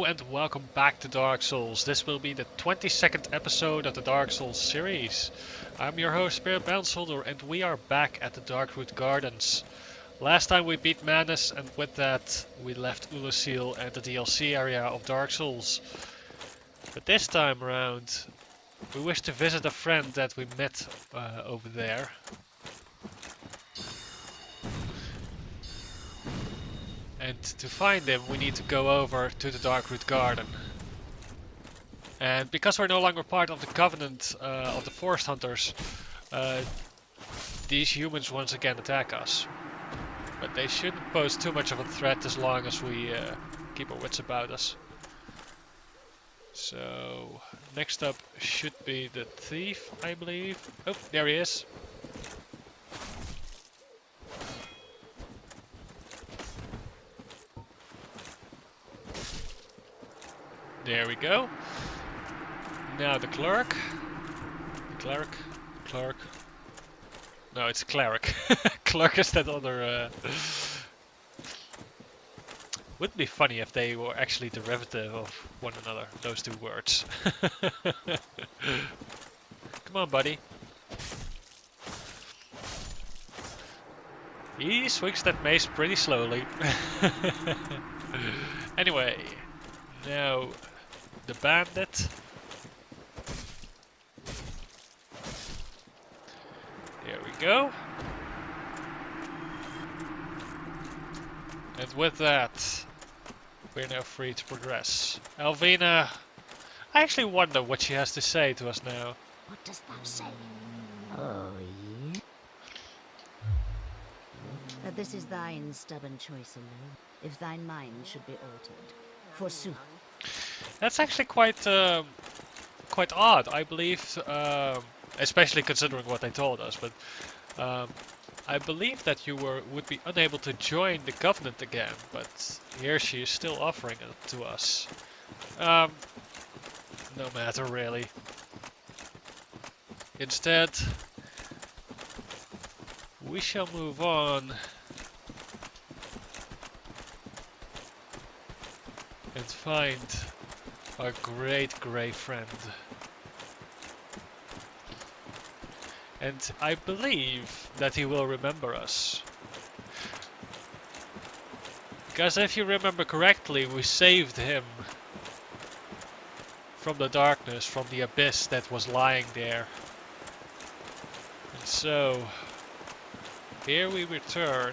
And welcome back to Dark Souls. This will be the 22nd episode of the Dark Souls series. I'm your host Spirit Bounceholder and we are back at the Darkroot Gardens. Last time we beat Manus and with that we left Ulasil and the DLC area of Dark Souls. But this time around we wish to visit a friend that we met over there. And to find him we need to go over to the Darkroot Garden. And because we're no longer part of the Covenant of the Forest Hunters, these humans once again attack us. But they shouldn't pose too much of a threat as long as we keep our wits about us. So, next up should be the thief, I believe. Oh, there he is. There we go. Now the clerk. Clerk. No, it's cleric. Clerk is that other... Wouldn't be funny if they were actually derivative of one another, those two words. Come on, buddy. He swings that mace pretty slowly. Anyway, now the bandit. There we go. And with that, we're now free to progress. Alvina, I actually wonder what she has to say to us now. What dost thou say? Oh, yeah? That this is thine stubborn choice alone, if thine mind should be altered. Forsooth. That's actually quite odd, I believe, especially considering what they told us, but I believe that you would be unable to join the Covenant again, but here she is still offering it to us. No matter really. Instead, we shall move on and find our great grey friend. And I believe that he will remember us. Because if you remember correctly, we saved him from the darkness, from the abyss that was lying there. And so, here we return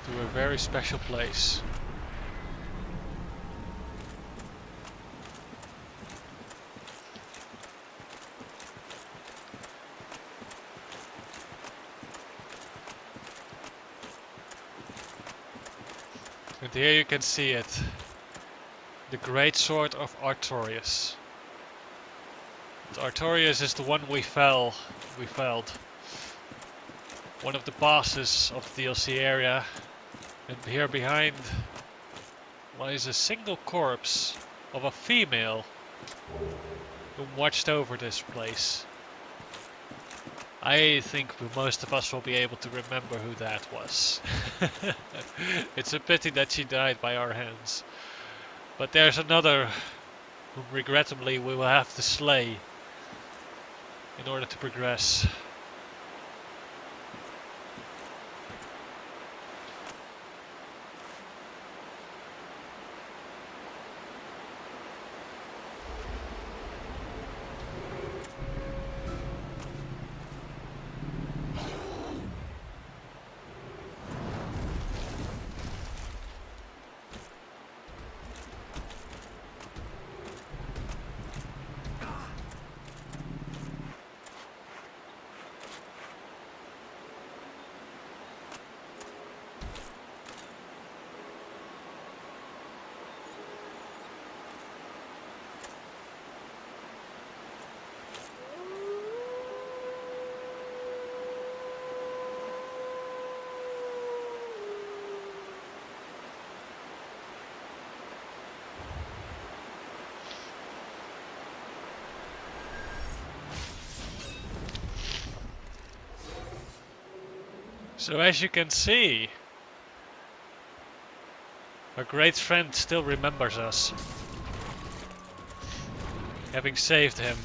to a very special place. And here you can see it. The great sword of Artorias. Artorias is the one we felled. One of the bosses of the DLC area. And here behind lies a single corpse of a female who watched over this place. I think most of us will be able to remember who that was. It's a pity that she died by our hands. But there's another whom regrettably we will have to slay in order to progress. So as you can see, Our great friend still remembers us, having saved him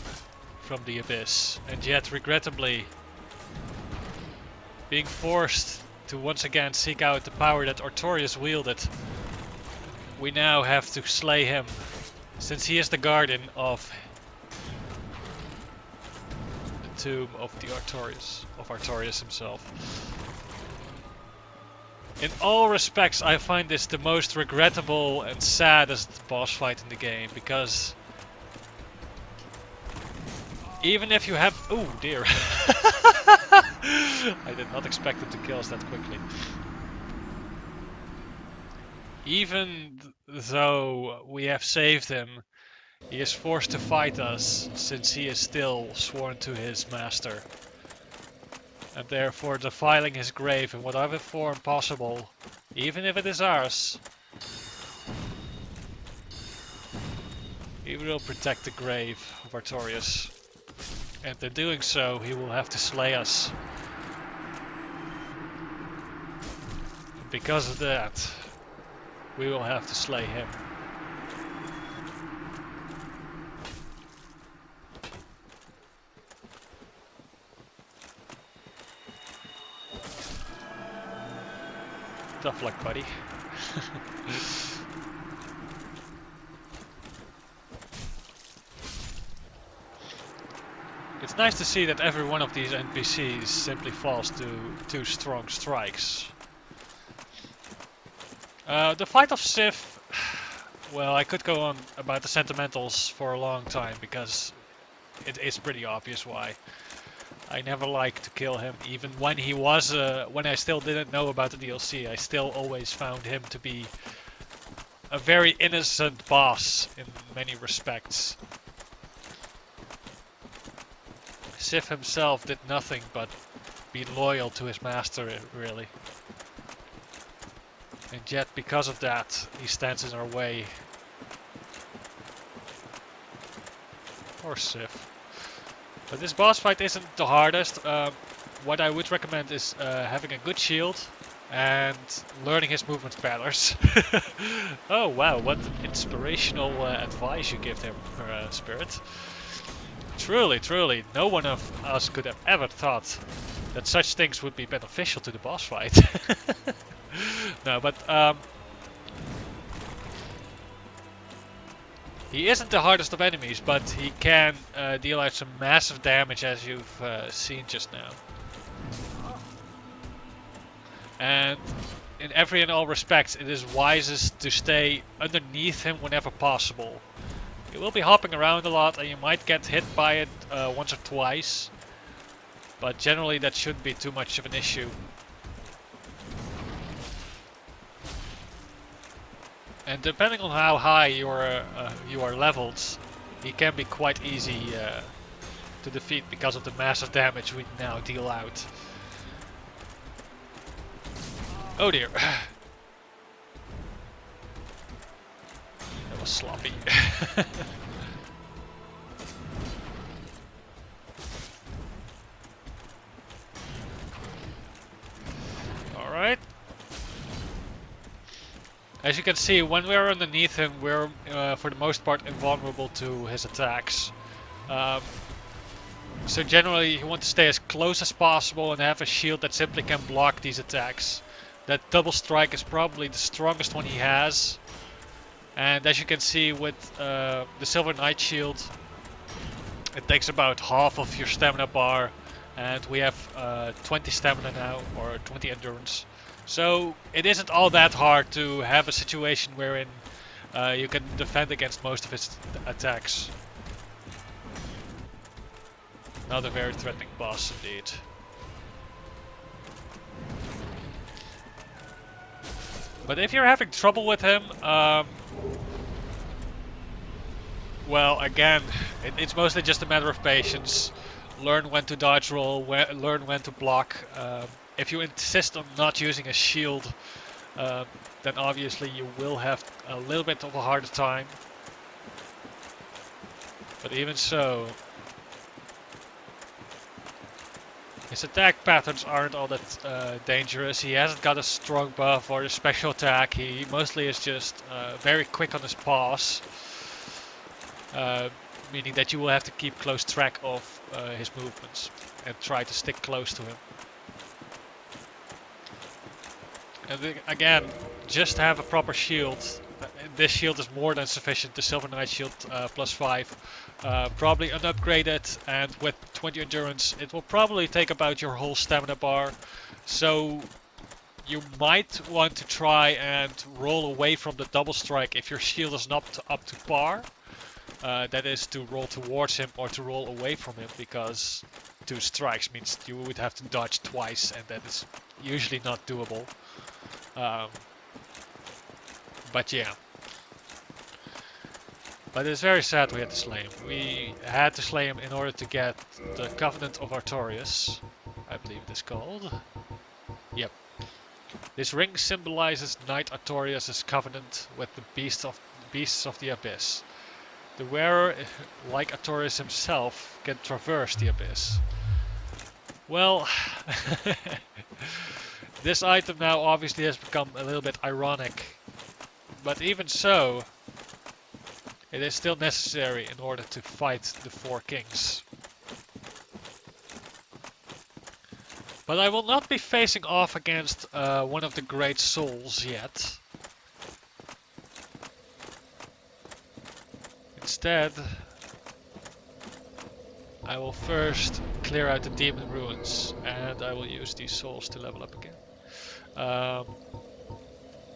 from the abyss, and yet regrettably being forced to once again seek out the power that Artorias wielded. We now have to slay him, since he is the guardian of the tomb of Artorias himself. In all respects, I find this the most regrettable and saddest boss fight in the game, because even if you have... Oh dear. I did not expect him to kill us that quickly. Even though we have saved him, he is forced to fight us, since he is still sworn to his master. And therefore defiling his grave in whatever form possible, even if it is ours, he will protect the grave of Artorias. And in doing so, he will have to slay us. And because of that, we will have to slay him. Tough luck, buddy. It's nice to see that every one of these NPCs simply falls to 2 strong strikes. The fight of Sif, well, I could go on about the sentimentals for a long time, because it is pretty obvious why. I never liked to kill him, even when he was, when I still didn't know about the DLC. I still always found him to be a very innocent boss in many respects. Sif himself did nothing but be loyal to his master, really. And yet, because of that, he stands in our way. Poor Sif. But this boss fight isn't the hardest. What I would recommend is having a good shield and learning his movement patterns. Oh wow, what inspirational advice you give him, Spirit. Truly, truly, no one of us could have ever thought that such things would be beneficial to the boss fight. No, but he isn't the hardest of enemies, but he can deal out some massive damage, as you've seen just now. And in every and all respects, it is wisest to stay underneath him whenever possible. You will be hopping around a lot, and you might get hit by it once or twice, but generally that shouldn't be too much of an issue. And depending on how high you are leveled, he can be quite easy to defeat because of the massive damage we now deal out. Oh dear. That was sloppy. Alright. As you can see, when we're underneath him, we're for the most part invulnerable to his attacks. So generally you want to stay as close as possible and have a shield that simply can block these attacks. That double strike is probably the strongest one he has. And as you can see with the Silver Knight shield, it takes about half of your stamina bar. And we have 20 stamina now, or 20 endurance. So it isn't all that hard to have a situation wherein you can defend against most of his attacks. Not a very threatening boss indeed. But if you're having trouble with him, well, again, it's mostly just a matter of patience. Learn when to dodge roll, learn when to block. If you insist on not using a shield, then obviously you will have a little bit of a harder time. But even so, His attack patterns aren't all that dangerous. He hasn't got a strong buff or a special attack. He mostly is just very quick on his paws. Meaning that you will have to keep close track of his movements and try to stick close to him. And again, just have a proper shield. This shield is more than sufficient. The Silver Knight shield +5. Probably unupgraded, and with 20 endurance it will probably take about your whole stamina bar. So you might want to try and roll away from the double strike if your shield is not up to par. That is to roll towards him or to roll away from him, because 2 strikes means you would have to dodge twice, and that is usually not doable. But yeah. But it's very sad we had to slay him. We had to slay him in order to get the Covenant of Artorias, I believe it is called. Yep. This ring symbolizes Knight Artorias' covenant with the beasts of the abyss. The wearer, like Artorias himself, can traverse the abyss. Well, this item now obviously has become a little bit ironic, but even so, it is still necessary in order to fight the 4 kings. But I will not be facing off against one of the great souls yet. Instead, I will first clear out the demon ruins, and I will use these souls to level up again.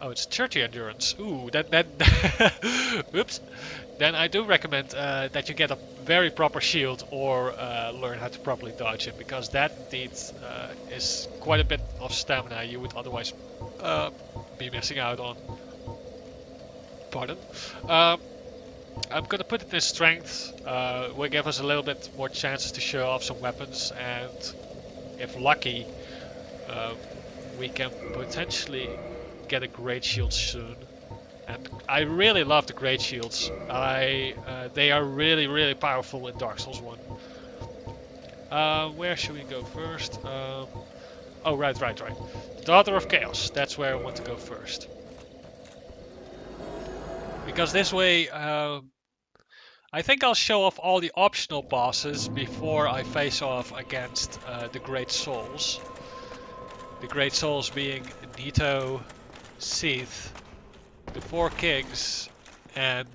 Oh, it's 30 endurance. Ooh, that oops. Then I do recommend that you get a very proper shield, or learn how to properly dodge it, because that indeed is quite a bit of stamina you would otherwise be missing out on. Pardon. I'm gonna put it in strength. Will give us a little bit more chances to show off some weapons, and if lucky, we can potentially get a great shield soon. And I really love the great shields. They are really powerful in Dark Souls 1. Where should we go first? Oh, right. Daughter of Chaos. That's where I want to go first. Because this way, I think I'll show off all the optional bosses before I face off against the Great Souls. The Great Souls being Nito, Seath, the 4 Kings, and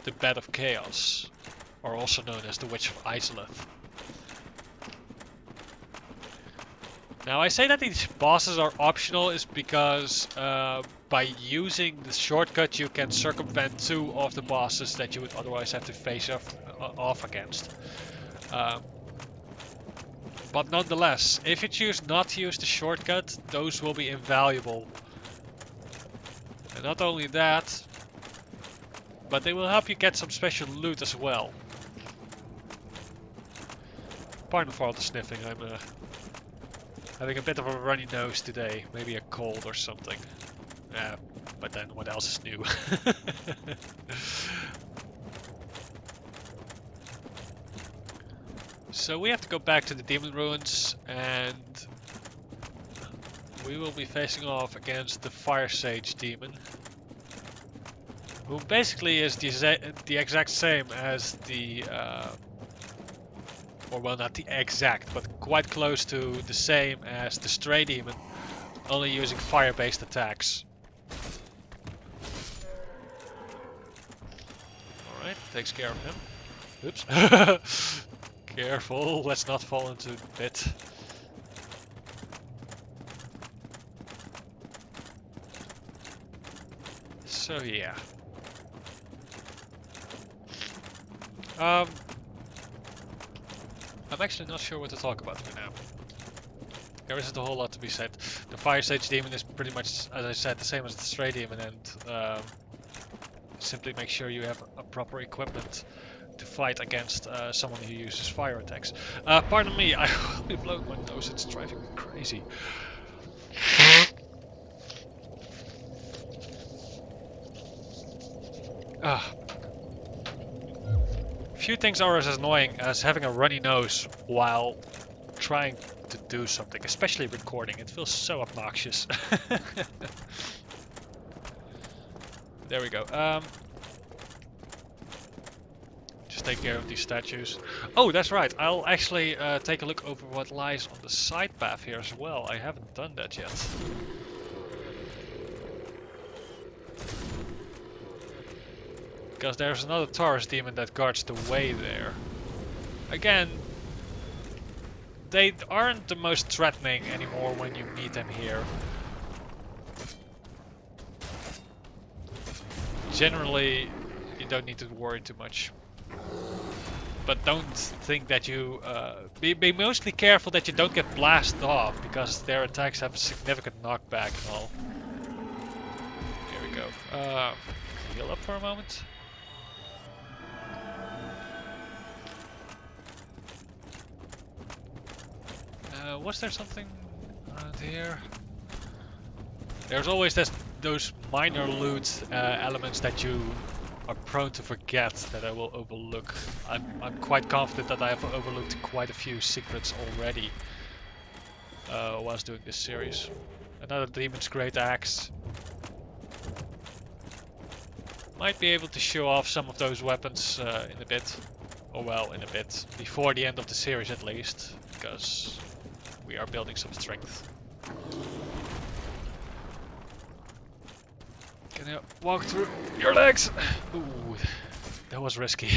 the Bed of Chaos, or also known as the Witch of Izalith. Now I say that these bosses are optional is because by using the shortcut you can circumvent 2 of the bosses that you would otherwise have to face off against. But nonetheless, if you choose not to use the shortcut, those will be invaluable. And not only that, but they will help you get some special loot as well. Pardon for all the sniffing, I'm having a bit of a runny nose today, maybe a cold or something. But then what else is new? So we have to go back to the Demon Ruins, and we will be facing off against the Fire Sage Demon, who basically is the exact same as the or well, not the exact, but quite close to the same as the Stray Demon, only using fire-based attacks. Alright, takes care of him. Oops. Careful, let's not fall into the pit. So yeah. I'm actually not sure what to talk about right now. There isn't a whole lot to be said. The Fire Sage Demon is pretty much, as I said, the same as the Stray Demon, and simply make sure you have a proper equipment to fight against someone who uses fire attacks. Pardon me, I will be blowing my nose, it's driving me crazy. Few things are as annoying as having a runny nose while trying to do something, especially recording. It feels so obnoxious. There we go. Just take care of these statues. Oh, that's right. I'll actually take a look over what lies on the side path here as well. I haven't done that yet. Because there's another Taurus demon that guards the way there. Again, they aren't the most threatening anymore when you meet them here. Generally, you don't need to worry too much. But don't think that you... be mostly careful that you don't get blasted off, because their attacks have a significant knockback and all. Here we go. Heal up for a moment. Was there something around here? There's always those minor loot elements that you are prone to forget that I will overlook. I'm quite confident that I have overlooked quite a few secrets already whilst doing this series. Another Demon's Great Axe. Might be able to show off some of those weapons in a bit. Or well, in a bit. Before the end of the series at least. Because we are building some strength. Can you walk through your legs? Ooh, that was risky.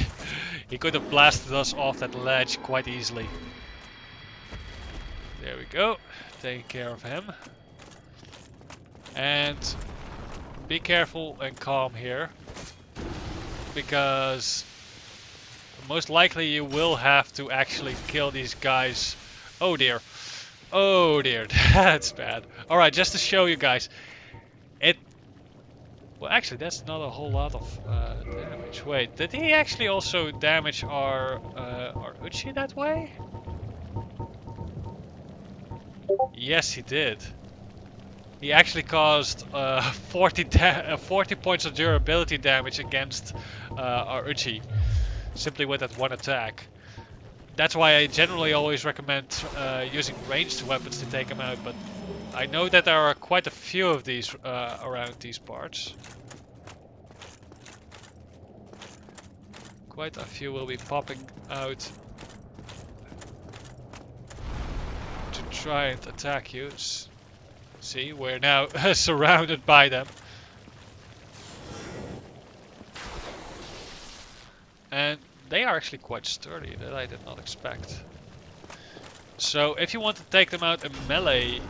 He could have blasted us off that ledge quite easily. There we go. Taking care of him. And be careful and calm here. Because most likely you will have to actually kill these guys. Oh dear. Oh dear, that's bad. Alright, just to show you guys. Well, actually, that's not a whole lot of damage. Wait, did he actually also damage our Uchi that way? Yes, he did. He actually caused 40 points of durability damage against our Uchi, simply with that one attack. That's why I generally always recommend using ranged weapons to take him out, but I know that there are quite a few of these around these parts. Quite a few will be popping out to try and attack you. See, we're now surrounded by them. And they are actually quite sturdy, that I did not expect. So if you want to take them out in melee,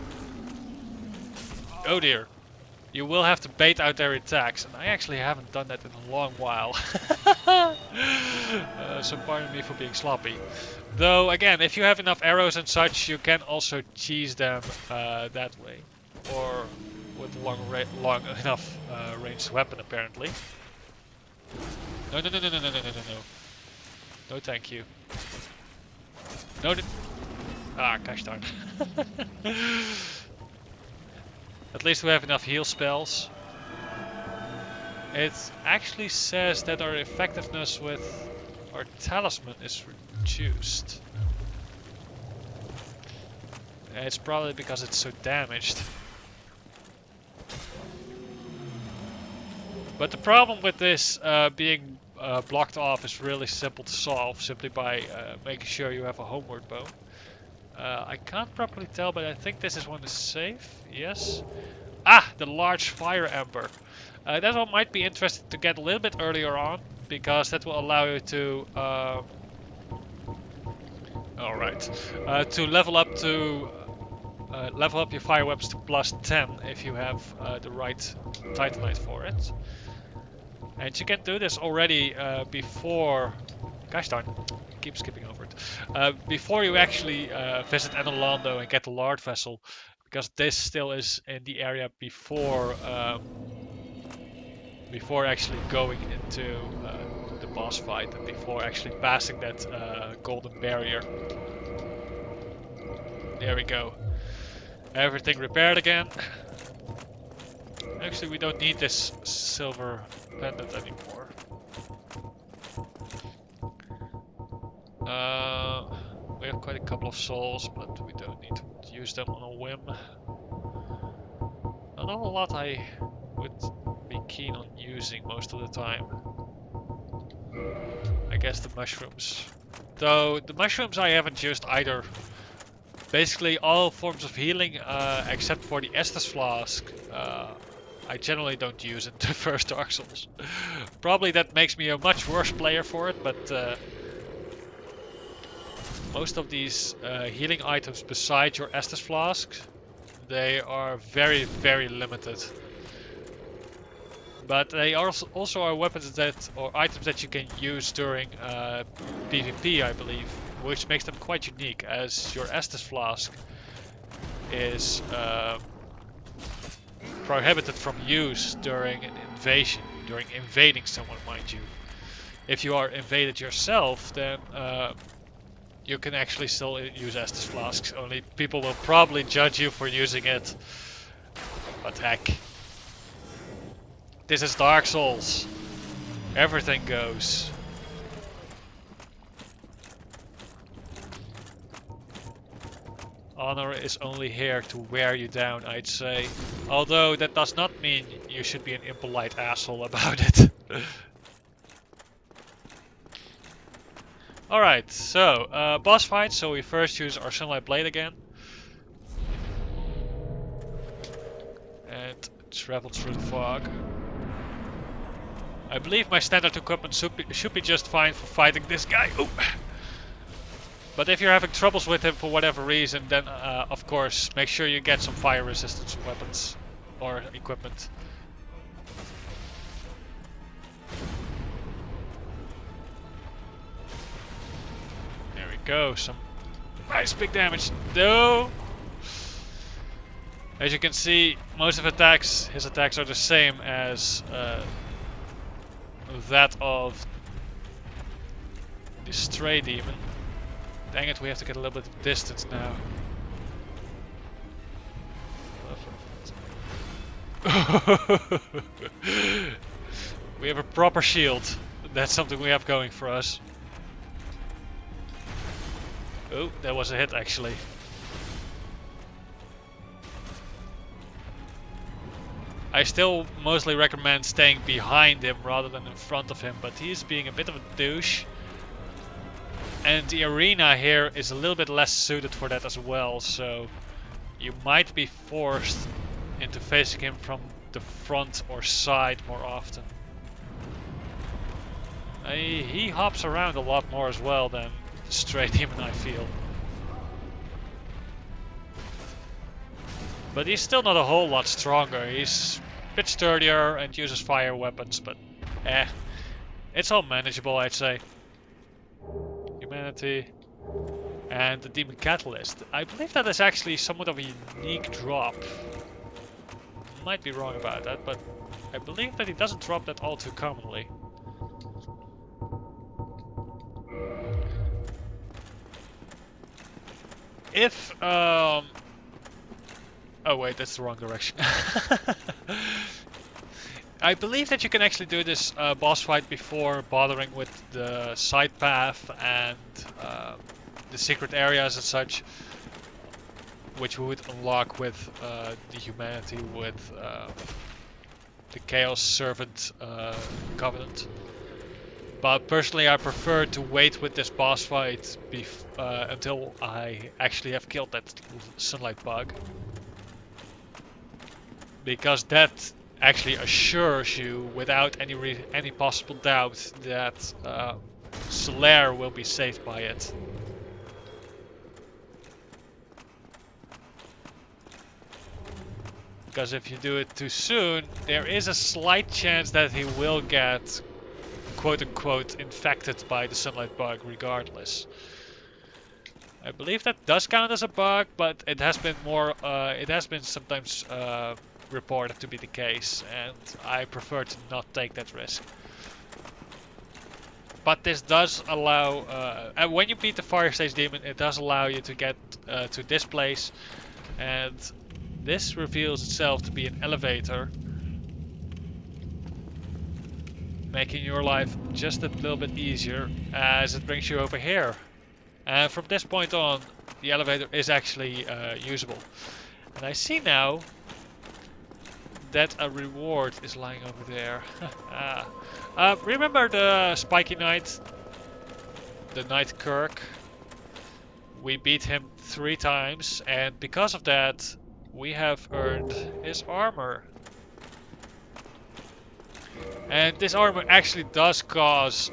oh dear, you will have to bait out their attacks, and I actually haven't done that in a long while. So pardon me for being sloppy. Though again, if you have enough arrows and such, you can also cheese them that way, or with a long enough ranged weapon apparently. No, no, no, no, no, no, no, no, no. No, thank you. No, ah, gosh darn. At least we have enough heal spells. It actually says that our effectiveness with our talisman is reduced. It's probably because it's so damaged. But the problem with this being blocked off is really simple to solve, simply by making sure you have a homeward bow. I can't properly tell, but I think this is one is safe. Yes. Ah, the large fire ember. That one might be interesting to get a little bit earlier on, because that will allow you to to level up your fire weapons to +10 if you have the right Titanite for it. And you can do this already before. Gosh darn, keep skipping over it. Before you actually visit Enolando and get the Lord vessel, because this still is in the area before actually going into the boss fight, and before actually passing that golden barrier. There we go. Everything repaired again. Actually, we don't need this silver pendant anymore. We have quite a couple of souls, but we don't need to use them on a whim. Not a lot I would be keen on using most of the time. I guess the mushrooms. Though the mushrooms I haven't used either. Basically all forms of healing except for the Estus Flask. I generally don't use in the first Dark Souls. Probably that makes me a much worse player for it, but most of these healing items besides your Estus Flask, they are very, very limited. But they also are weapons that, or items that you can use during PvP, I believe, which makes them quite unique, as your Estus Flask is prohibited from use during an invasion, during invading someone, mind you. If you are invaded yourself, then you can actually still use Estus Flasks, only people will probably judge you for using it. But heck. This is Dark Souls. Everything goes. Honor is only here to wear you down, I'd say. Although that does not mean you should be an impolite asshole about it. Alright, so boss fight. So we first use our Sunlight Blade again. And travel through the fog. I believe my standard equipment should be just fine for fighting this guy. Ooh. But if you're having troubles with him for whatever reason, then of course make sure you get some fire resistance weapons or equipment. There we go, some nice big damage. No! As you can see, most of his attacks are the same as that of the Stray Demon. Dang it, we have to get a little bit of distance now. We have a proper shield. That's something we have going for us. Oh, that was a hit actually. I still mostly recommend staying behind him rather than in front of him, but he's being a bit of a douche. And the arena here is a little bit less suited for that as well, so you might be forced into facing him from the front or side more often. He hops around a lot more as well than the Stray Demon, I feel. But he's still not a whole lot stronger. He's a bit sturdier and uses fire weapons, but it's all manageable, I'd say. Humanity and the Demon Catalyst. I believe that is actually somewhat of a unique drop. Might be wrong about that, but I believe that he doesn't drop that all too commonly. If oh wait, that's the wrong direction. I believe that you can actually do this boss fight before bothering with the side path and the secret areas and such, which we would unlock with the humanity with the Chaos Servant Covenant. But personally I prefer to wait with this boss fight until I actually have killed that sunlight bug. Because that actually assures you without any possible doubt that Solaire will be saved by it. Because if you do it too soon, there is a slight chance that he will get quote-unquote infected by the sunlight bug regardless. I believe that does count as a bug, but it has been sometimes reported to be the case, and I prefer to not take that risk. But this does allow, when you beat the Fire Stage Demon, it does allow you to get to this place, and this reveals itself to be an elevator, making your life just a little bit easier as it brings you over here. And from this point on, the elevator is actually usable. And I see now that a reward is lying over there. Remember the spiky knight? The Knight Kirk? We beat him 3 times, and because of that, we have earned his armor. And this armor actually does cause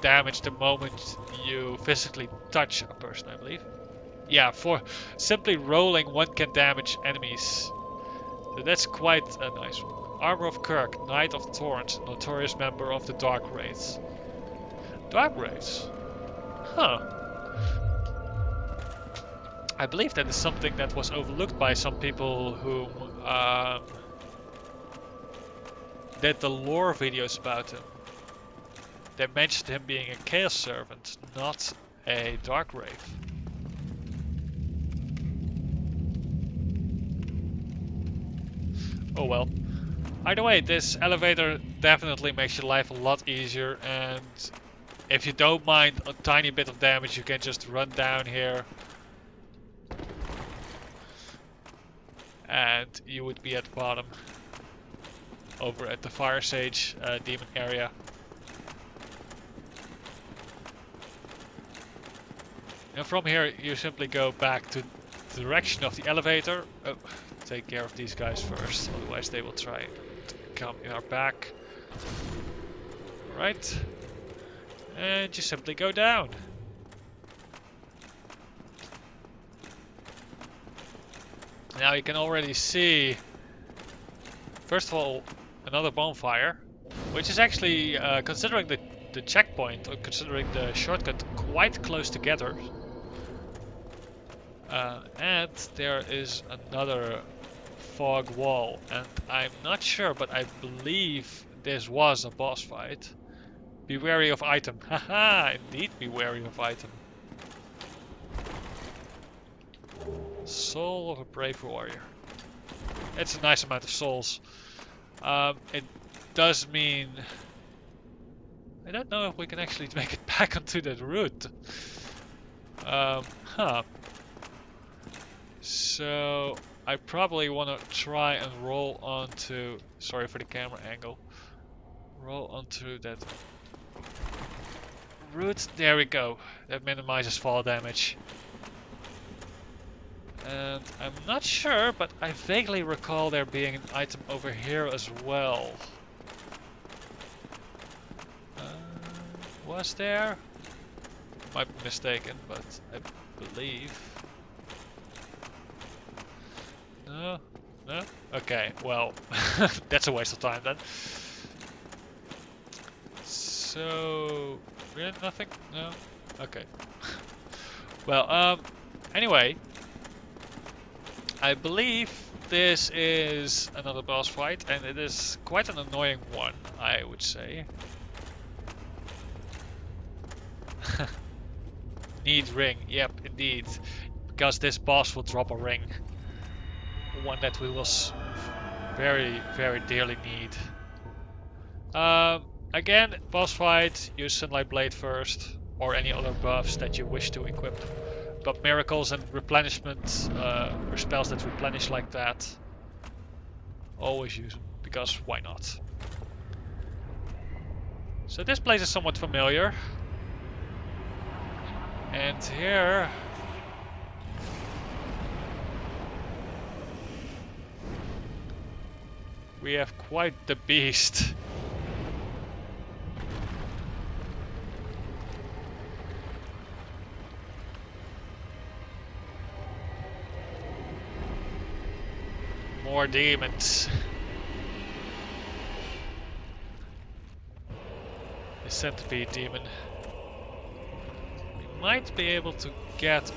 damage the moment you physically touch a person, I believe. Yeah, for simply rolling, one can damage enemies. So that's quite a nice one. Armor of Kirk, Knight of Thorns, notorious member of the Dark Wraiths. Dark Wraiths? Huh. I believe that is something that was overlooked by some people who did the lore videos about him. They mentioned him being a Chaos Servant, not a Dark Wraith. Oh well. Either way, this elevator definitely makes your life a lot easier, and if you don't mind a tiny bit of damage, you can just run down here. And you would be at the bottom. Over at the Fire Sage demon area. And from here you simply go back to the direction of the elevator. Oh, take care of these guys first, otherwise they will try to come in our back. Right. And you simply go down. Now you can already see, first of all, another bonfire, which is actually, considering the checkpoint, or considering the shortcut, quite close together. And there is another fog wall, and I'm not sure, but I believe this was a boss fight. Be wary of item. Haha, indeed be wary of item. Soul of a brave warrior. It's a nice amount of souls. It does mean... I don't know if we can actually make it back onto that route. So I probably want to try and roll onto... Sorry for the camera angle. Roll onto that route. There we go. That minimizes fall damage. And I'm not sure, but I vaguely recall there being an item over here as well. Was there? Might be mistaken, but I believe. No? No? Okay, well, that's a waste of time then. So, really nothing? No? Okay. Well, anyway. I believe this is another boss fight, and it is quite an annoying one, I would say. Need ring, yep, indeed. Because this boss will drop a ring. One that we will very, very dearly need. Again, boss fight, use Sunlight Blade first, or any other buffs that you wish to equip. But miracles and replenishment, or spells that replenish like that, always use them, because why not? So this place is somewhat familiar. And here... we have quite the beast. More demons. The centipede demon. We might be able to get...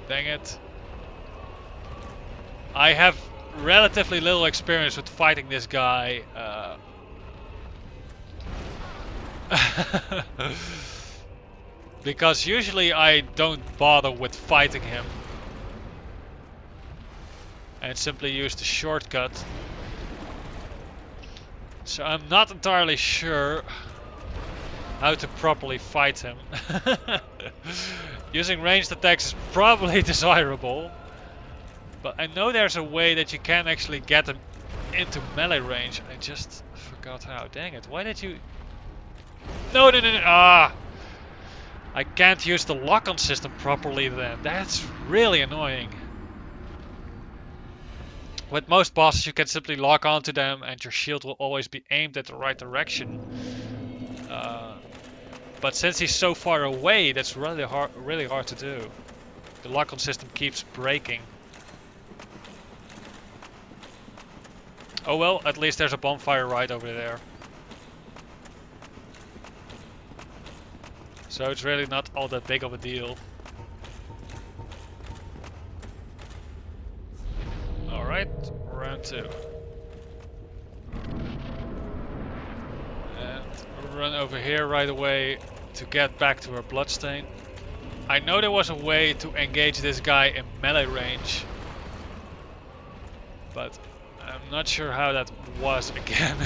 dang it. I have relatively little experience with fighting this guy. Because usually I don't bother with fighting him. And simply use the shortcut. So I'm not entirely sure how to properly fight him. Using ranged attacks is probably desirable. But I know there's a way that you can actually get them into melee range. I just forgot how. Dang it. Why did you... No, no, no, no. Ah! I can't use the lock-on system properly then. That's really annoying. With most bosses you can simply lock onto them and your shield will always be aimed at the right direction. But since he's so far away, that's really hard to do. The lock-on system keeps breaking. Oh well, at least there's a bonfire right over there. So it's really not all that big of a deal. Alright, round 2. And run over here right away to get back to our bloodstain. I know there was a way to engage this guy in melee range. But I'm not sure how that was again.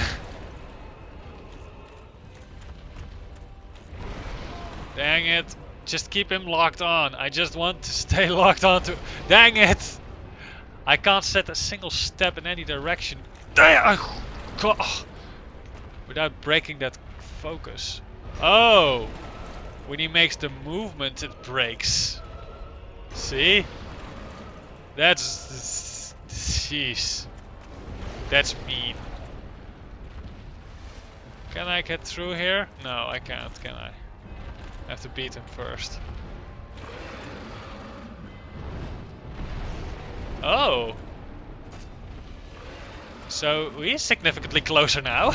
Dang it. Just keep him locked on. I just want to stay locked on to... Dang it! I can't set a single step in any direction. Damn! Without breaking that focus. Oh! When he makes the movement, it breaks. See? That's... Jeez. That's mean. Can I get through here? No, I can't, can I? I have to beat him first. Oh! So he's significantly closer now.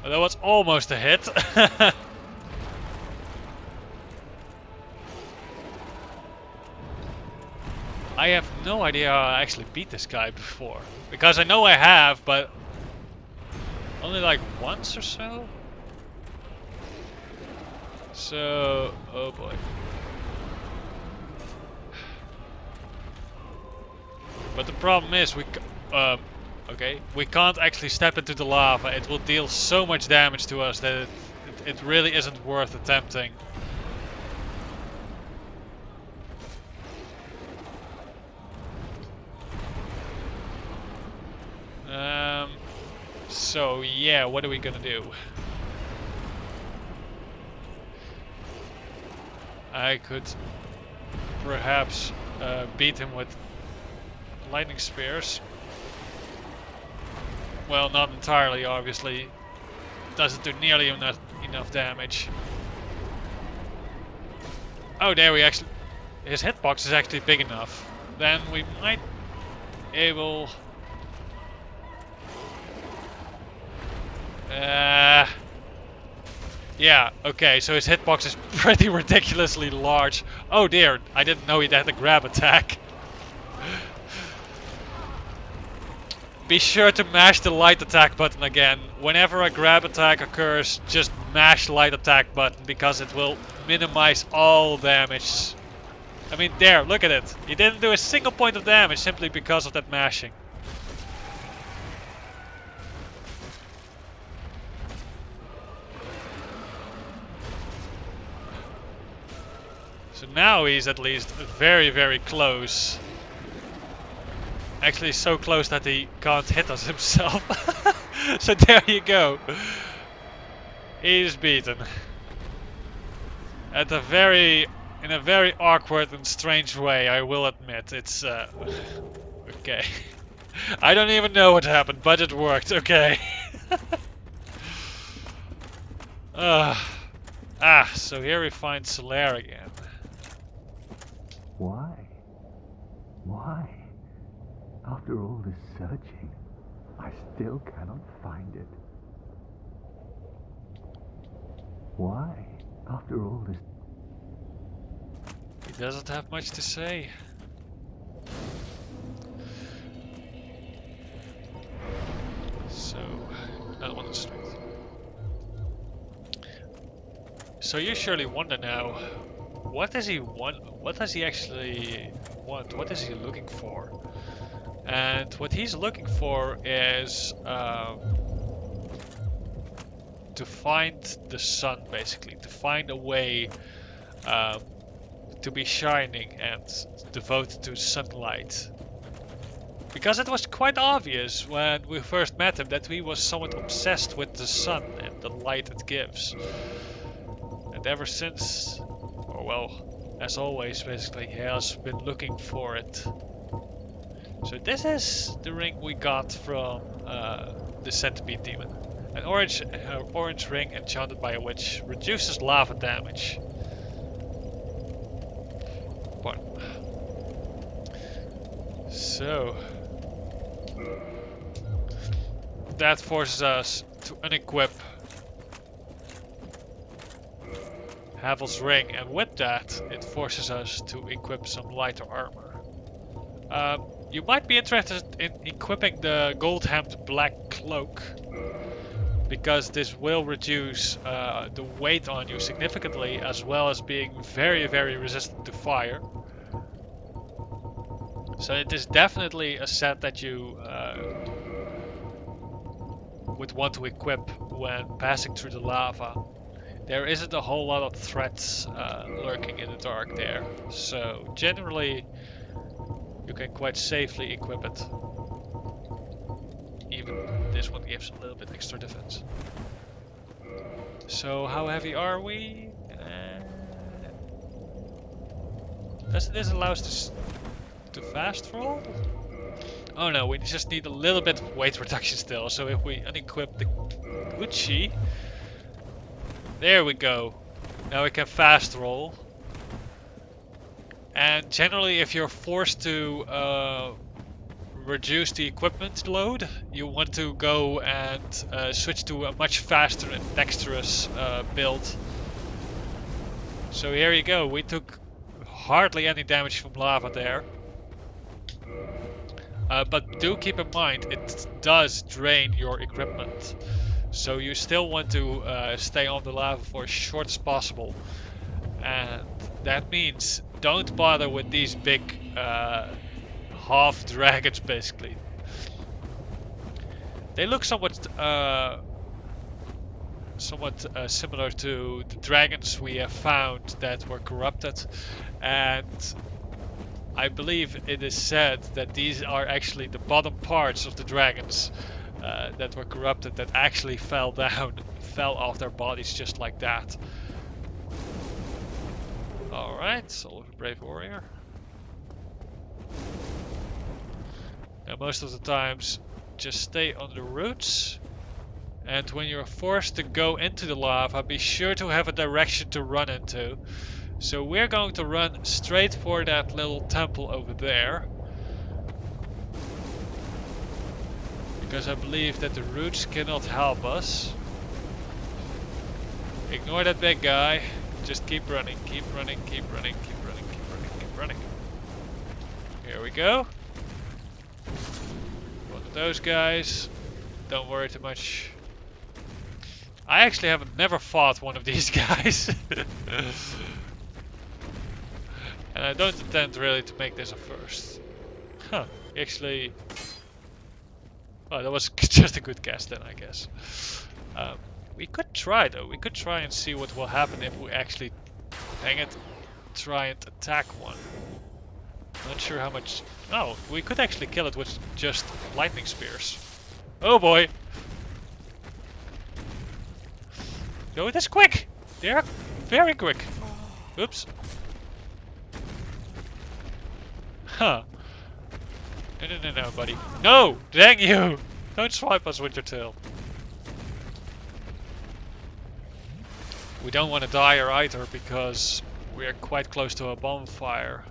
Well, that was almost a hit. I have no idea how I actually beat this guy before. Because I know I have, but only like once or so? So, oh boy. But the problem is we can't actually step into the lava. It will deal so much damage to us that it really isn't worth attempting. So yeah, what are we gonna do? I could perhaps beat him with lightning spears. Well, not entirely, obviously. Doesn't do nearly enough damage. Oh, there we actually... His hitbox is actually big enough. Then we might be able... Yeah, okay, so his hitbox is pretty ridiculously large. Oh dear, I didn't know he had a grab attack. Be sure to mash the light attack button again. Whenever a grab attack occurs, just mash light attack button because it will minimize all damage. I mean, there, look at it. He didn't do a single point of damage simply because of that mashing. So now he's at least very, very close. Actually so close that he can't hit us himself. So there you go. He's beaten. In a very awkward and strange way, I will admit. It's okay. I don't even know what happened, but it worked, okay. So here we find Solaire again. Why? Why? After all this searching, I still cannot find it. Why? After all this... He doesn't have much to say. So, that one is straight. So you surely wonder now, what does he want? What does he actually want? What is he looking for? And what he's looking for is to find the sun, basically, to find a way to be shining and devoted to sunlight. Because it was quite obvious when we first met him that he was somewhat obsessed with the sun and the light it gives. And ever since, or well, as always, basically, he has been looking for it. So this is the ring we got from the centipede demon. An orange ring enchanted by a witch reduces lava damage. But so that forces us to unequip Havel's ring, and with that, it forces us to equip some lighter armor. You might be interested in equipping the gold-hemmed black cloak, because this will reduce the weight on you significantly, as well as being very, very resistant to fire. So it is definitely a set that you would want to equip when passing through the lava. There isn't a whole lot of threats lurking in the dark there, so generally you can quite safely equip it. Even this one gives a little bit extra defense. So how heavy are we? Does this allow us to fast roll? Oh no, we just need a little bit of weight reduction still. So if we unequip the Gucci, there we go. Now we can fast roll. And generally, if you're forced to reduce the equipment load, you want to go and switch to a much faster and dexterous build. So here you go. We took hardly any damage from lava there. But do keep in mind, it does drain your equipment. So you still want to stay on the lava for as short as possible. And that means don't bother with these big half dragons, basically. They look somewhat similar to the dragons we have found that were corrupted, and I believe it is said that these are actually the bottom parts of the dragons that were corrupted, that actually fell down, fell off their bodies just like that. Alright, Soul of a Brave Warrior. Now most of the times, just stay on the roots. And when you're forced to go into the lava, be sure to have a direction to run into. So we're going to run straight for that little temple over there. Because I believe that the roots cannot help us. Ignore that big guy. Just keep running, keep running, keep running, keep running, keep running, keep running. Here we go. One of those guys. Don't worry too much. I actually have never fought one of these guys. And I don't intend really to make this a first. Huh, actually... Oh, that was just a good guess then, I guess. We could try though, we could try and see what will happen if we actually, hang it, try and attack one. Not sure how much... Oh, we could actually kill it with just lightning spears. Oh boy! Go this quick! They're very quick! Oops. Huh. No, buddy. No! Dang you! Don't swipe us with your tail. We don't want to die either because we are quite close to a bonfire.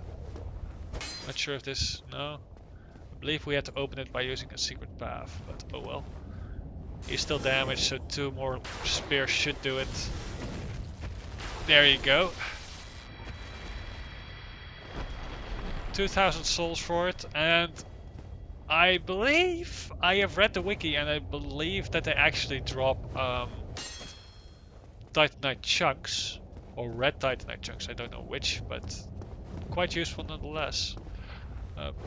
Not sure if this... No. I believe we had to open it by using a secret path, but oh well. He's still damaged, so 2 more spears should do it. There you go. 2,000 souls for it, and I believe I have read the wiki, and I believe that they actually drop Titanite chunks, or red Titanite chunks, I don't know which, but quite useful nonetheless.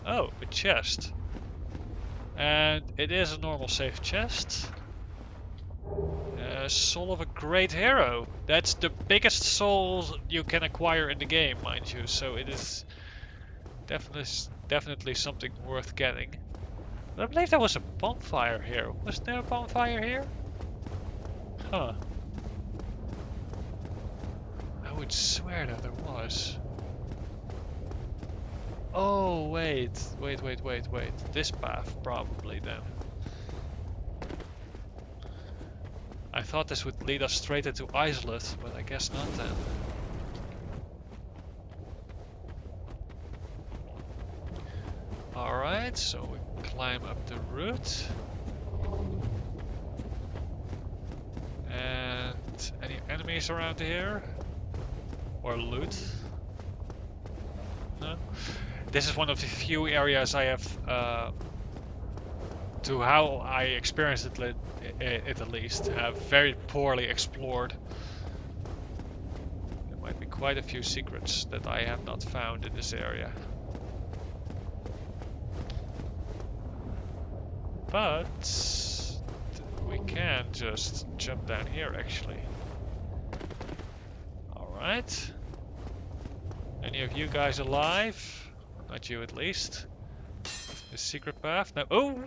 Oh, a chest. And it is a normal safe chest. Soul of a Great Hero. That's the biggest soul you can acquire in the game, mind you. So it is definitely something worth getting. But I believe there was a bonfire here. Was there a bonfire here? Huh. I would swear that there was. Oh, wait. This path, probably then. I thought this would lead us straight into Isolate, but I guess not then. Alright, so we climb up the route. And any enemies around here? Or loot? No? This is one of the few areas I have, to how I experienced it at least, have very poorly explored. There might be quite a few secrets that I have not found in this area. But we can just jump down here actually. Alright. Any of you guys alive? Not you at least. The secret path? No. Oh!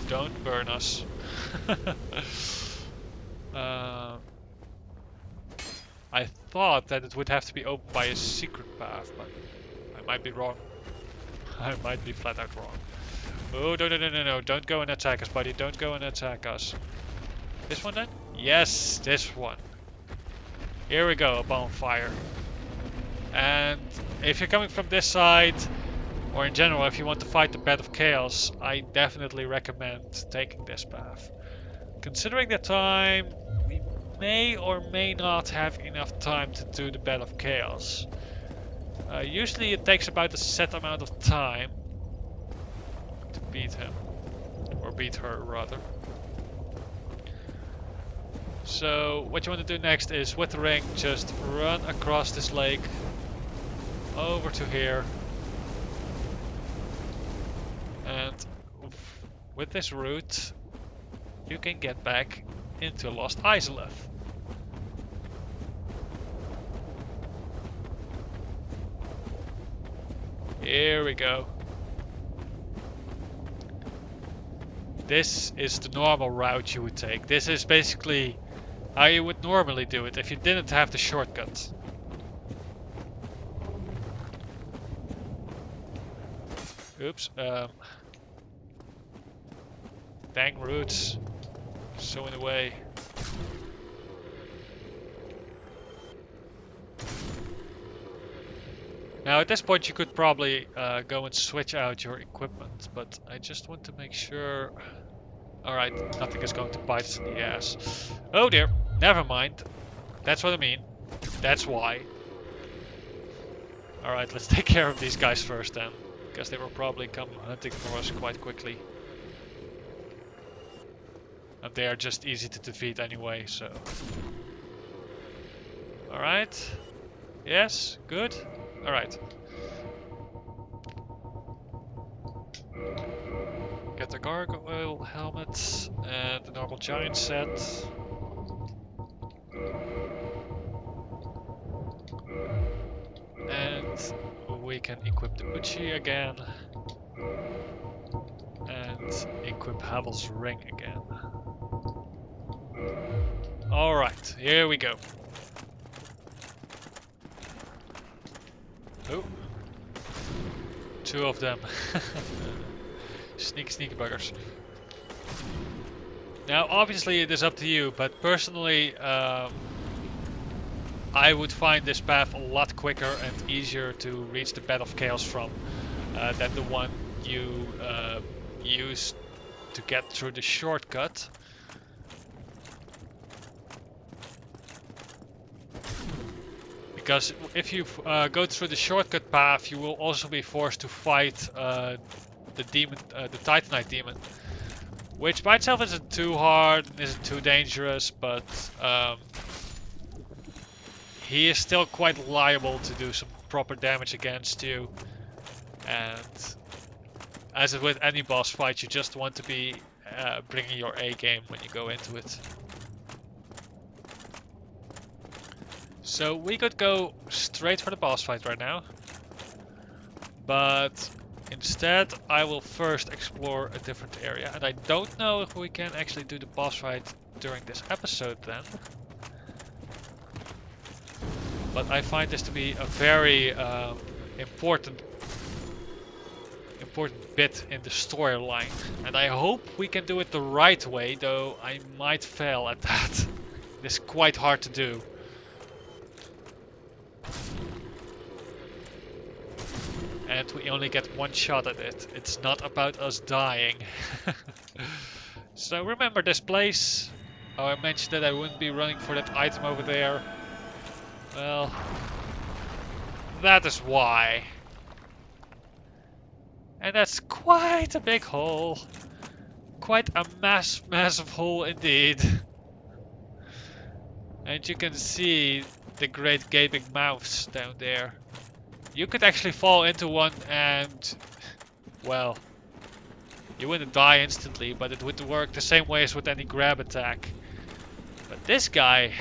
Don't burn us. I thought that it would have to be opened by a secret path, but I might be wrong. I might be flat out wrong. Oh, no. Don't go and attack us, buddy. Don't go and attack us. This one then? Yes, this one. Here we go, a bonfire. And if you're coming from this side, or in general, if you want to fight the Bed of Chaos, I definitely recommend taking this path. Considering the time, we may or may not have enough time to do the Bed of Chaos. Usually it takes about a set amount of time to beat him, or beat her rather. So what you want to do next is, with the ring, just run across this lake, over to here. And with this route, you can get back into Lost Isolith. Here we go. This is the normal route you would take. This is basically how you would normally do it if you didn't have the shortcut. Oops. Dang roots. So in the way. Now at this point you could probably go and switch out your equipment, but I just want to make sure. Alright, nothing is going to bite us in the ass. Oh dear, never mind. That's what I mean. That's why. Alright, let's take care of these guys first then, because they will probably come hunting for us quite quickly. And they are just easy to defeat anyway, so. Alright. Yes, good. Alright. Get the gargoyle helmet and the normal giant set. And we can equip the Uchi again. And equip Havel's ring again. Alright, here we go. Oh. Two of them. Sneaky buggers. Now obviously it is up to you, but personally I would find this path a lot quicker and easier to reach the Bed of Chaos from than the one you used to get through the shortcut. Because if you go through the shortcut path, you will also be forced to fight the demon, the Titanite demon, which by itself isn't too hard, isn't too dangerous, but he is still quite liable to do some proper damage against you. And as with any boss fight, you just want to be bringing your A game when you go into it. So we could go straight for the boss fight right now. But instead I will first explore a different area. And I don't know if we can actually do the boss fight during this episode then. But I find this to be a very important bit in the storyline. And I hope we can do it the right way, though I might fail at that. It is quite hard to do. And we only get one shot at it. It's not about us dying. So remember this place. Oh, I mentioned that I wouldn't be running for that item over there. Well, that is why. And that's quite a big hole. Quite a massive hole indeed. And you can see the great gaping mouths down there. You could actually fall into one and, well, you wouldn't die instantly, but it would work the same way as with any grab attack. But this guy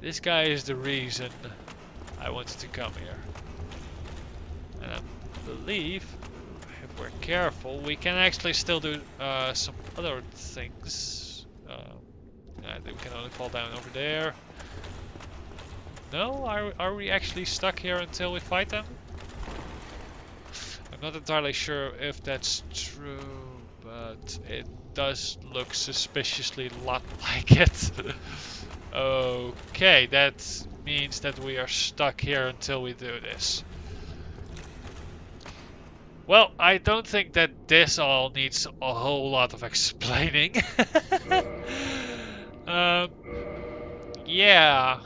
is the reason I wanted to come here. And I believe, if we're careful, we can actually still do some other things. We can only fall down over there. No? Are we actually stuck here until we fight them? I'm not entirely sure if that's true, but it does look suspiciously a lot like it. Okay, that means that we are stuck here until we do this. Well, I don't think that this all needs a whole lot of explaining. Yeah.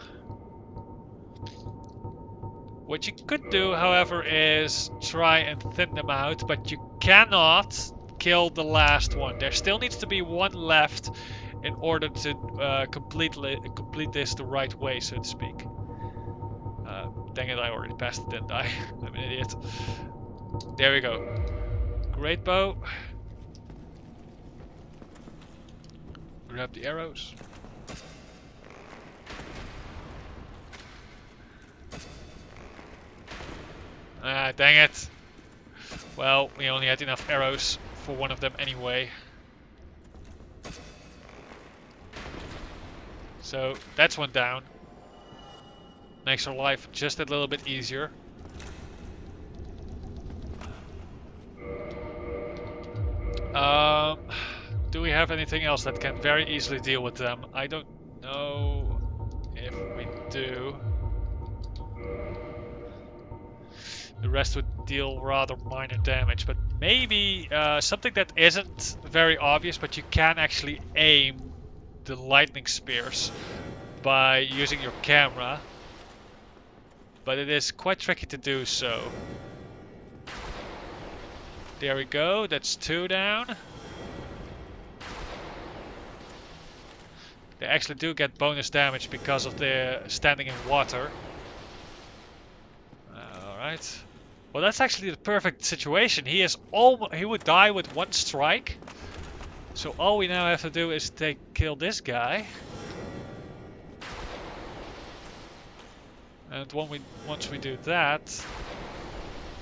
What you could do, however, is try and thin them out, but you cannot kill the last one. There still needs to be one left in order to complete this the right way, so to speak. Dang it, I already passed it, didn't I? I'm an idiot. There we go. Great bow. Grab the arrows. Ah, dang it. Well, we only had enough arrows for one of them anyway. So, that's one down. Makes our life just a little bit easier. Do we have anything else that can very easily deal with them? I don't know if we do. The rest would deal rather minor damage, but maybe something that isn't very obvious, but you can actually aim the lightning spears by using your camera. But it is quite tricky to do so. There we go, that's 2 down. They actually do get bonus damage because of the standing in water. Alright. Well, that's actually the perfect situation. He would die with one strike. So all we now have to do is kill this guy. And once we do that,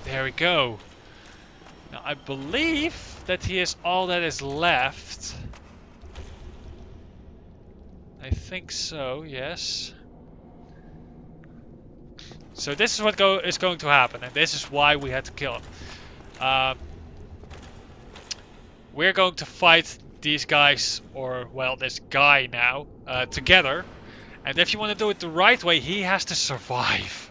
there we go. Now I believe that he is all that is left. I think so, yes. So this is what is going to happen, and this is why we had to kill him. We're going to fight these guys, or well, this guy now, together. And if you want to do it the right way, he has to survive.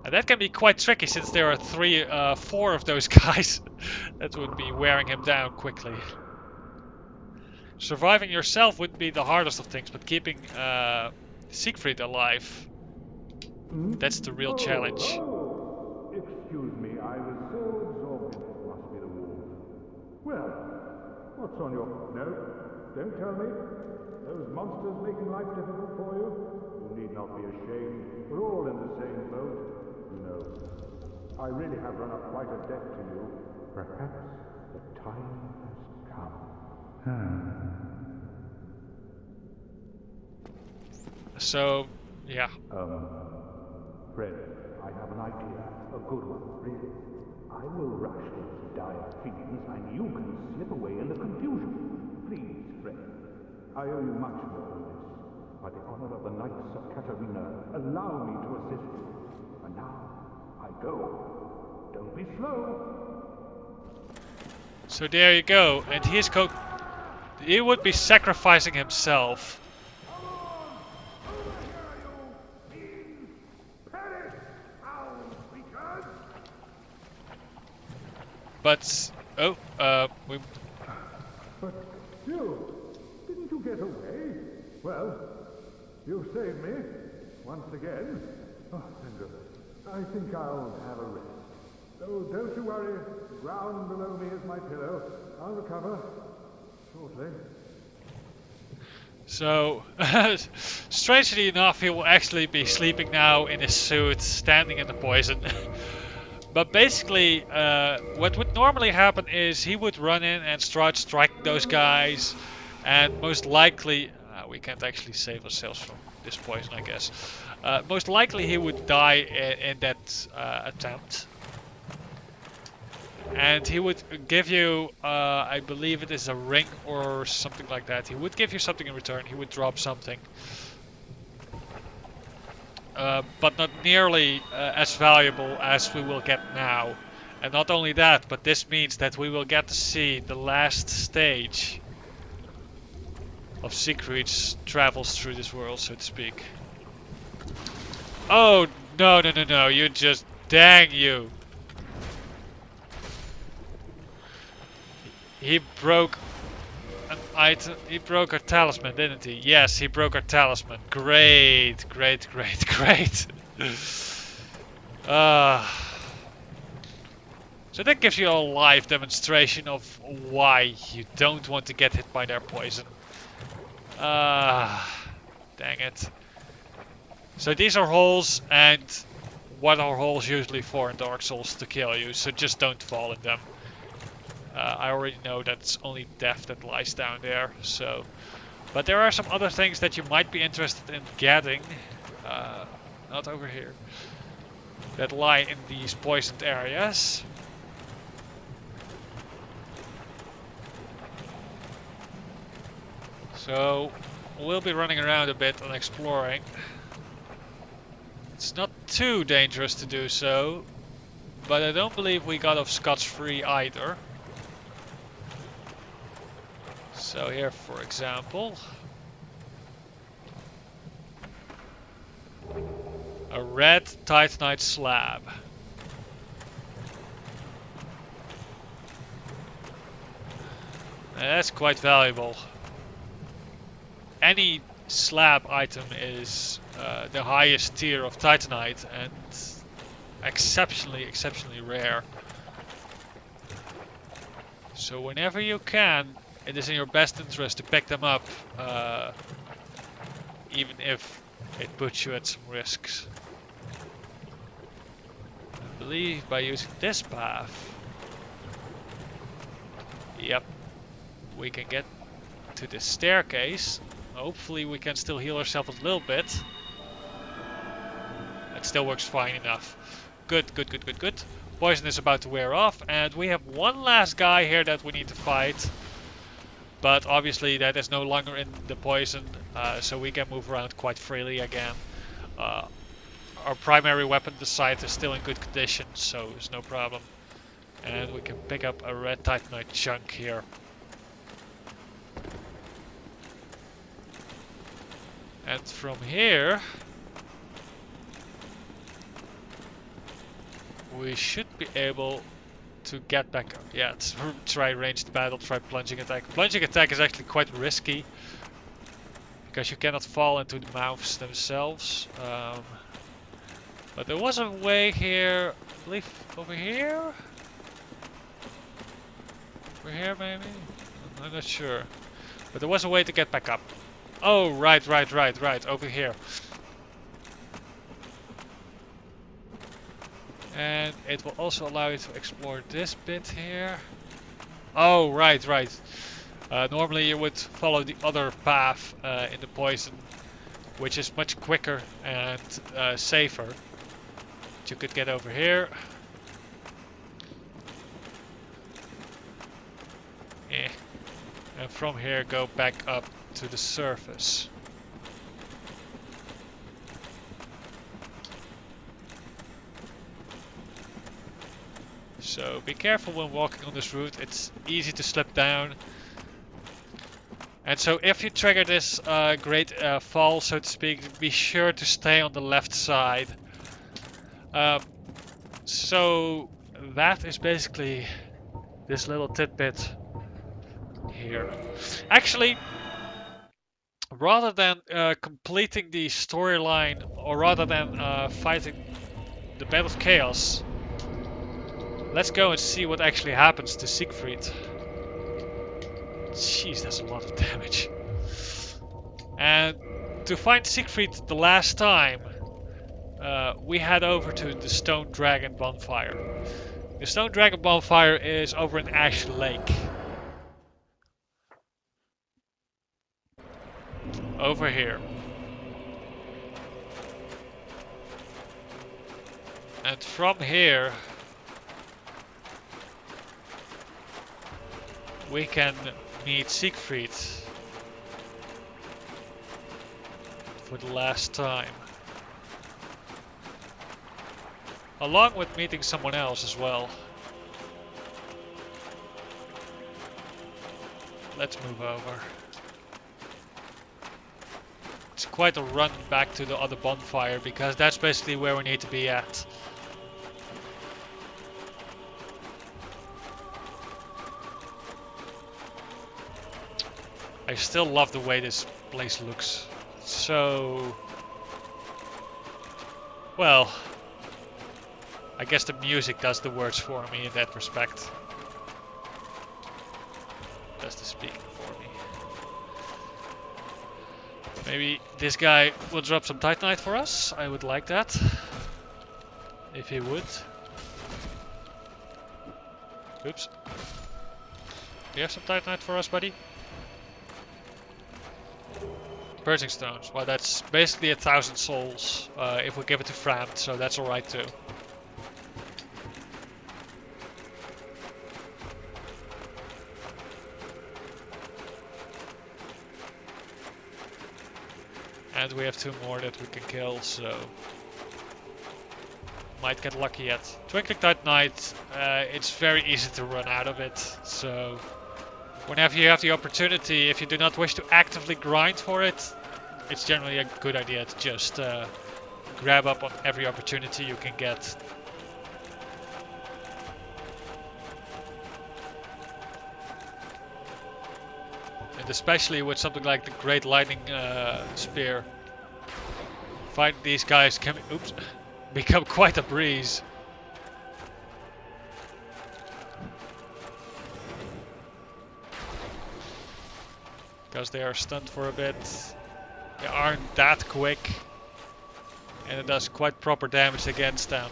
And that can be quite tricky since there are 4 of those guys that would be wearing him down quickly. Surviving yourself would be the hardest of things, but keeping Siegfried alive, that's the real challenge. Excuse me, I was so absorbed in it must be the wolf. Well, what's on your... No, don't tell me. Those monsters making life difficult for you? You need not be ashamed. We're all in the same boat. You know, I really have run up quite a debt to you. Perhaps the time has come. So, yeah. Fred, I have an idea. A good one, really. I will rush those dire fiends, and you can slip away in the confusion. Please, Fred. I owe you much more than this. By the honor of the Knights of Katarina, allow me to assist you. And now, I go. Don't be slow. So there you go. And he would be sacrificing himself. But we. But you, didn't you get away? Well, you saved me once again. Oh, thank goodness. I think I'll have a rest. Oh, don't you worry. The ground below me is my pillow. I'll recover shortly. So, strangely enough, he will actually be sleeping now in his suit, standing in the poison. But basically, what would normally happen is he would run in and start striking those guys, and most likely, we can't actually save ourselves from this poison, I guess. Most likely he would die in that attempt. And he would give you, I believe it is a ring or something like that. He would give you something in return. He would drop something. But not nearly as valuable as we will get now. And not only that, but this means that we will get to see the last stage of Siegfried's travels through this world, so to speak. Oh, no, no, no, no, you just, dang you. He broke an item. He broke our talisman, didn't he? Yes, he broke our talisman. Great, great, great, great. So that gives you a live demonstration of why you don't want to get hit by their poison. Dang it. So these are holes, and what are holes usually for in Dark Souls? To kill you, so just don't fall in them. I already know that it's only death that lies down there, so... But there are some other things that you might be interested in getting. Not over here. That lie in these poisoned areas. So, we'll be running around a bit and exploring. It's not too dangerous to do so, but I don't believe we got off scotch-free either. So here, for example, a red titanite slab. That's quite valuable. Any slab item is the highest tier of titanite and exceptionally rare. So whenever you can, it is in your best interest to pick them up, even if it puts you at some risks. I believe by using this path, yep, we can get to this staircase. Hopefully we can still heal ourselves a little bit. It still works fine enough. Good, good, good, good, good. Poison is about to wear off, and we have one last guy here that we need to fight. But obviously that is no longer in the poison, so we can move around quite freely again. Our primary weapon, the scythe, is still in good condition, so there's no problem. And we can pick up a red titanite chunk here. And from here, we should be able to get back up. Yeah, try ranged battle, try plunging attack. Plunging attack is actually quite risky, because you cannot fall into the mouths themselves. But there was a way here, I believe over here? Over here maybe? I'm not sure. But there was a way to get back up. Oh, right, over here. And it will also allow you to explore this bit here. Oh, right. Normally you would follow the other path in the poison which is much quicker and safer. You could get over here. And from here go back up to the surface. So be careful when walking on this route, it's easy to slip down. And so if you trigger this great fall, so to speak, be sure to stay on the left side. So that is basically this little tidbit here. Actually, rather than completing the storyline, or rather than fighting the Battle of Chaos, let's go and see what actually happens to Siegfried. Jeez, that's a lot of damage. And to find Siegfried the last time, we head over to the Stone Dragon bonfire. The Stone Dragon bonfire is over in Ash Lake. Over here. And from here we can meet Siegfried for the last time. Along with meeting someone else as well. Let's move over. It's quite a run back to the other bonfire because that's basically where we need to be at. I still love the way this place looks. So, well, I guess the music does the words for me in that respect. Does the speaking for me. Maybe this guy will drop some Titanite for us. I would like that. If he would. Oops. Do you have some Titanite for us, buddy? Purging stones. Well, that's basically 1,000 souls if we give it to Fram, so that's alright too. And we have 2 more that we can kill, so might get lucky yet. Twinkling Titanite, it's very easy to run out of it, so whenever you have the opportunity, if you do not wish to actively grind for it, it's generally a good idea to just grab up on every opportunity you can get. And especially with something like the Great Lightning Spear, fighting these guys can become quite a breeze. Because they are stunned for a bit. They aren't that quick. And it does quite proper damage against them.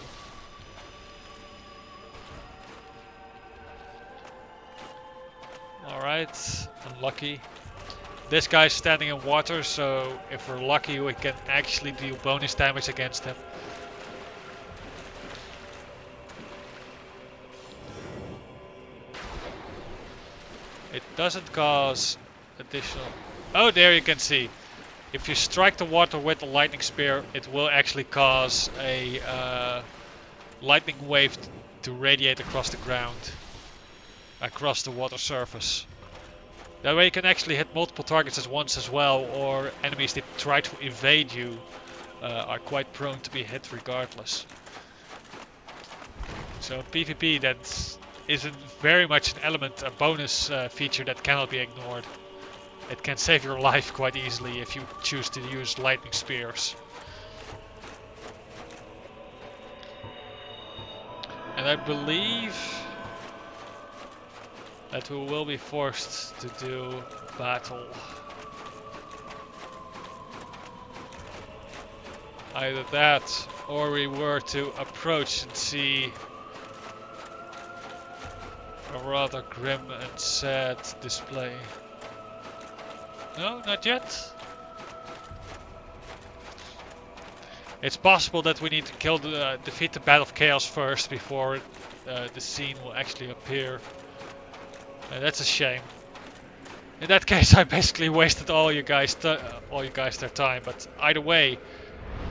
Alright, unlucky. This guy's standing in water, so if we're lucky we can actually deal bonus damage against him. It doesn't cause additional... Oh, there you can see. If you strike the water with the lightning spear, it will actually cause a lightning wave to radiate across the ground. Across the water surface. That way you can actually hit multiple targets at once as well, or enemies that try to evade you are quite prone to be hit regardless. So in PvP that isn't very much an element, a bonus feature that cannot be ignored. It can save your life quite easily if you choose to use lightning spears. And I believe that we will be forced to do battle. Either that, or we were to approach and see a rather grim and sad display. No, not yet. It's possible that we need to defeat the Bat of Chaos first before the scene will actually appear. And that's a shame. In that case, I basically wasted all you guys their time. But either way,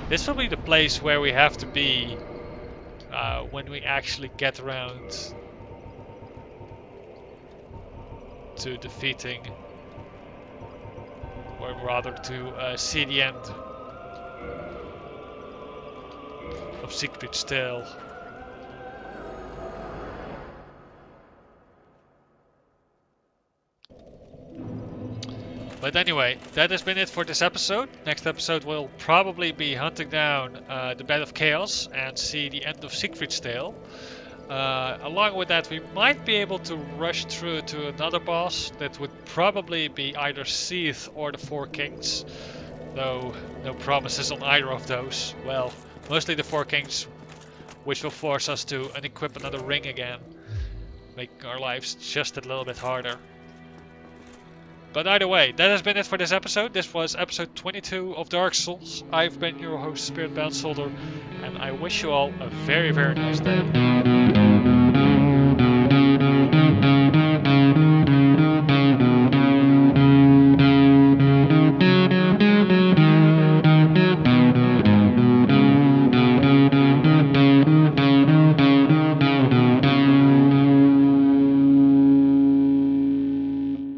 this will be the place where we have to be when we actually get around to defeating, or rather to see the end of Siegfried's Tale. But anyway, that has been it for this episode. Next episode we'll probably be hunting down the Bat of Chaos and see the end of Siegfried's Tale. Along with that, we might be able to rush through to another boss that would probably be either Seath or the Four Kings. Though no promises on either of those. Well, mostly the Four Kings, which will force us to unequip another ring again, making our lives just a little bit harder. But either way, that has been it for this episode. This was episode 22 of Dark Souls. I've been your host, Spiritbound Soldier, and I wish you all a very, very nice day.